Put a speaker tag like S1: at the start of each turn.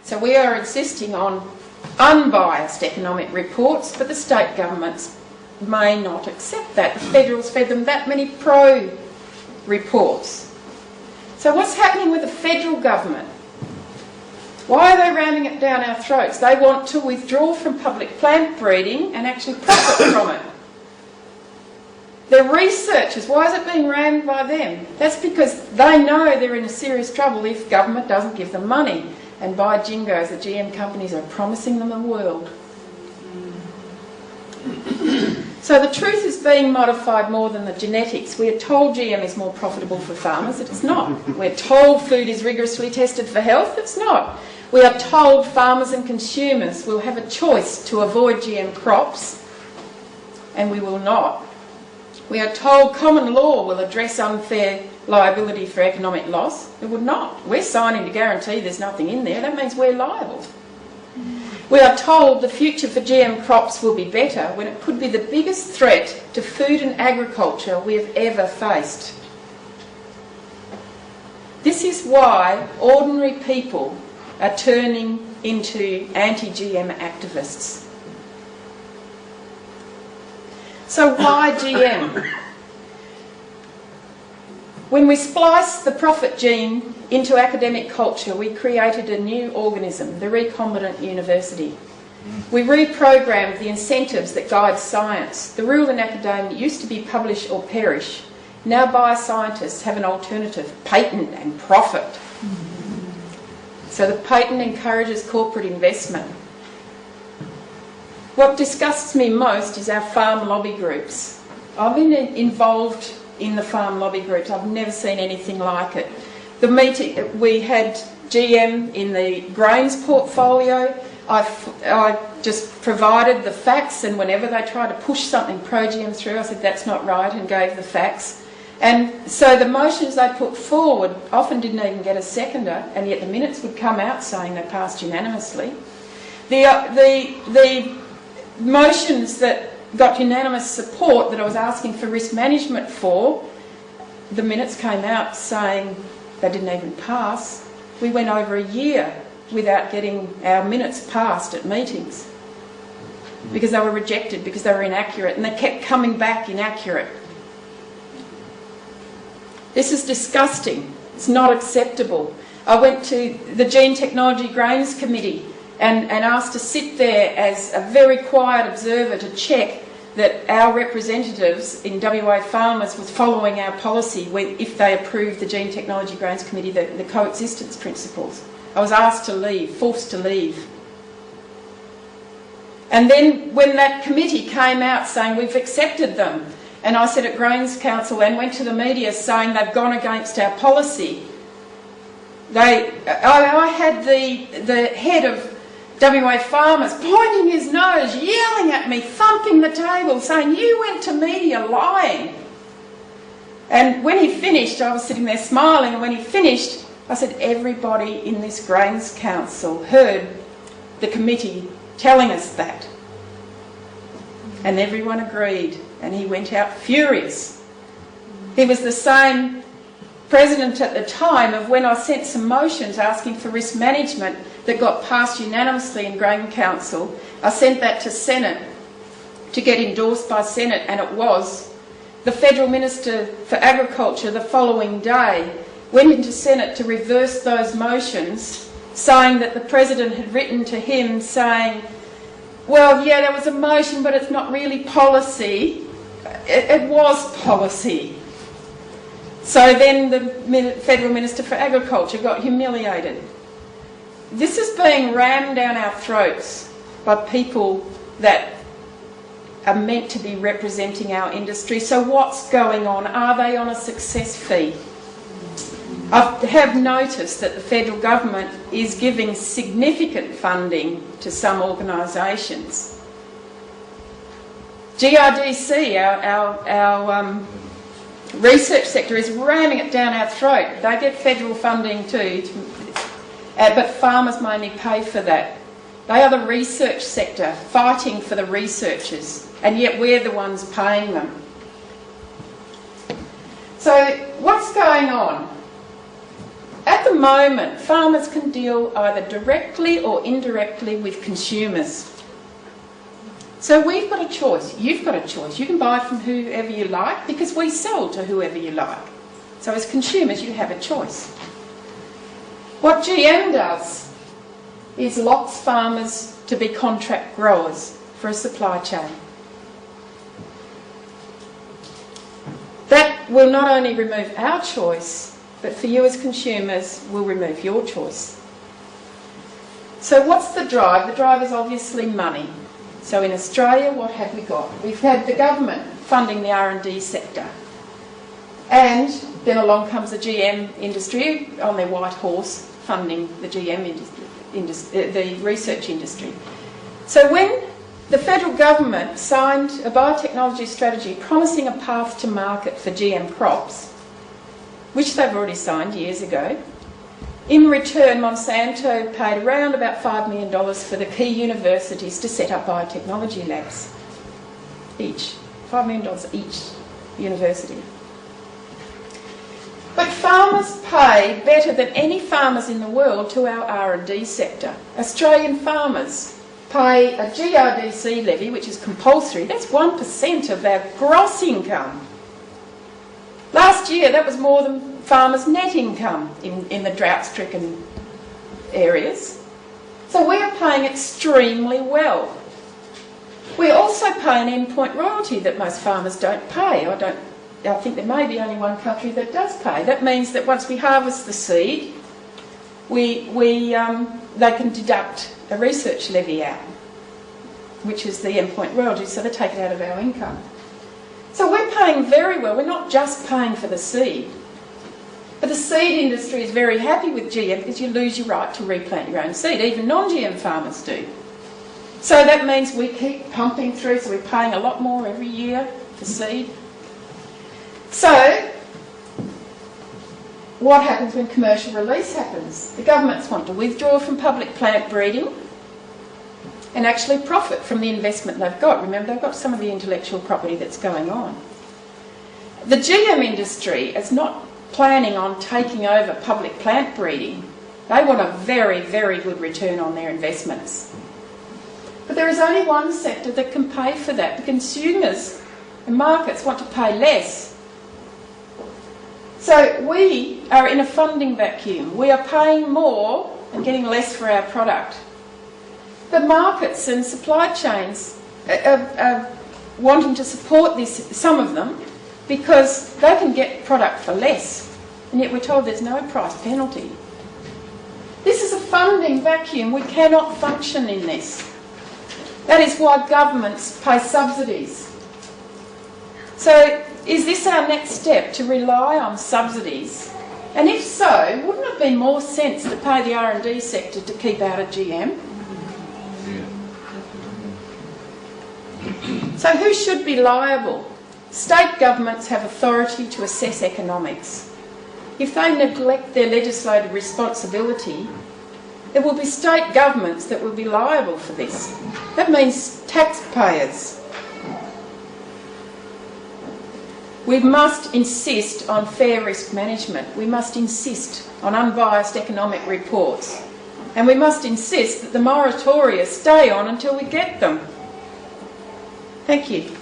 S1: So we are insisting on unbiased economic reports, but the state governments may not accept that. The federals fed them that many pro-reports. So what's happening with the federal government? Why are they ramming it down our throats? They want to withdraw from public plant breeding and actually profit from it. They're researchers. Why is it being rammed by them? That's because they know they're in serious trouble if government doesn't give them money. And by jingoes, the GM companies are promising them the world. So the truth is being modified more than the genetics. We are told GM is more profitable for farmers. It's not. We're told food is rigorously tested for health. It's not. We are told farmers and consumers will have a choice to avoid GM crops, and we will not. We are told common law will address unfair liability for economic loss. It would not. We're signing to guarantee there's nothing in there. That means we're liable. We are told the future for GM crops will be better when it could be the biggest threat to food and agriculture we have ever faced. This is why ordinary people are turning into anti-GM activists. So why GM? When we spliced the profit gene into academic culture, we created a new organism, the recombinant university. We reprogrammed the incentives that guide science. The rule in academia used to be publish or perish. Now bioscientists have an alternative, patent and profit. So the patent encourages corporate investment. What disgusts me most is our farm lobby groups. I've been involved in the farm lobby groups. I've never seen anything like it. The meeting, we had GM in the grains portfolio. I just provided the facts, and whenever they tried to push something pro-GM through, I said that's not right and gave the facts. And so the motions they put forward often didn't even get a seconder, and yet the minutes would come out saying they passed unanimously. The motions that got unanimous support that I was asking for risk management for, the minutes came out saying they didn't even pass. We went over a year without getting our minutes passed at meetings because they were rejected, because they were inaccurate, and they kept coming back inaccurate. This is disgusting. It's not acceptable. I went to the Gene Technology Grains Committee and asked to sit there as a very quiet observer to check that our representatives in WA Farmers was following our policy if they approved the Gene Technology Grains Committee, the coexistence principles. I was asked to leave, forced to leave. And then when that committee came out saying we've accepted them, and I said at Grains Council and went to the media saying they've gone against our policy, I had the head of WA Farmers pointing his nose, yelling at me, thumping the table, saying, "You went to media lying." And when he finished, I was sitting there smiling, and when he finished, I said, everybody in this Grains Council heard the committee telling us that. And everyone agreed, and he went out furious. He was the same president at the time of when I sent some motions asking for risk management that got passed unanimously in Grain Council. I sent that to Senate to get endorsed by Senate, and it was. The Federal Minister for Agriculture the following day went into Senate to reverse those motions, saying that the President had written to him saying, well, yeah, there was a motion, but it's not really policy. It was policy. So then the Federal Minister for Agriculture got humiliated. This is being rammed down our throats by people that are meant to be representing our industry. So what's going on? Are they on a success fee? I have noticed that the federal government is giving significant funding to some organisations. GRDC, our research sector, is ramming it down our throat. They get federal funding too, but farmers mainly pay for that. They are the research sector, fighting for the researchers, and yet we're the ones paying them. So what's going on? At At the moment, farmers can deal either directly or indirectly with consumers. So we've got a choice, you've got a choice. You can buy from whoever you like because we sell to whoever you like. So as consumers, you have a choice. What GM does is locks farmers to be contract growers for a supply chain. That will not only remove our choice, but for you as consumers, will remove your choice. So what's the drive? The drive is obviously money. So in Australia, what have we got? We've had the government funding the R&D sector. And then along comes the GM industry on their white horse funding the GM industry, the research industry. So when the federal government signed a biotechnology strategy promising a path to market for GM crops, which they've already signed years ago, in return Monsanto paid around about $5 million for the key universities to set up biotechnology labs. Each. $5 million each university. But farmers pay better than any farmers in the world to our R&D sector. Australian farmers pay a GRDC levy, which is compulsory. That's 1% of their gross income. Last year, that was more than farmers' net income in the drought-stricken areas. So we are paying extremely well. We also pay an endpoint royalty that most farmers don't pay. I think there may be only one country that does pay. That means that once we harvest the seed, they can deduct a research levy out, which is the endpoint royalty, so they take it out of our income. So we're paying very well. We're not just paying for the seed. But the seed industry is very happy with GM because you lose your right to replant your own seed. Even non-GM farmers do. So that means we keep pumping through, so we're paying a lot more every year for seed. So what happens when commercial release happens? The governments want to withdraw from public plant breeding and actually profit from the investment they've got. Remember, they've got some of the intellectual property that's going on. The GM industry is not planning on taking over public plant breeding. They want a very, very good return on their investments. But there is only one sector that can pay for that. The consumers and markets want to pay less. So we are in a funding vacuum. We are paying more and getting less for our product. The markets and supply chains are wanting to support this, some of them, because they can get product for less, and yet we're told there's no price penalty. This is a funding vacuum. We cannot function in this. That is why governments pay subsidies. So is this our next step, to rely on subsidies? And if so, wouldn't it have been more sense to pay the R&D sector to keep out of GM? So who should be liable? State governments have authority to assess economics. If they neglect their legislative responsibility, it will be state governments that will be liable for this. That means taxpayers. We must insist on fair risk management. We must insist on unbiased economic reports. And we must insist that the moratoria stay on until we get them. Thank you.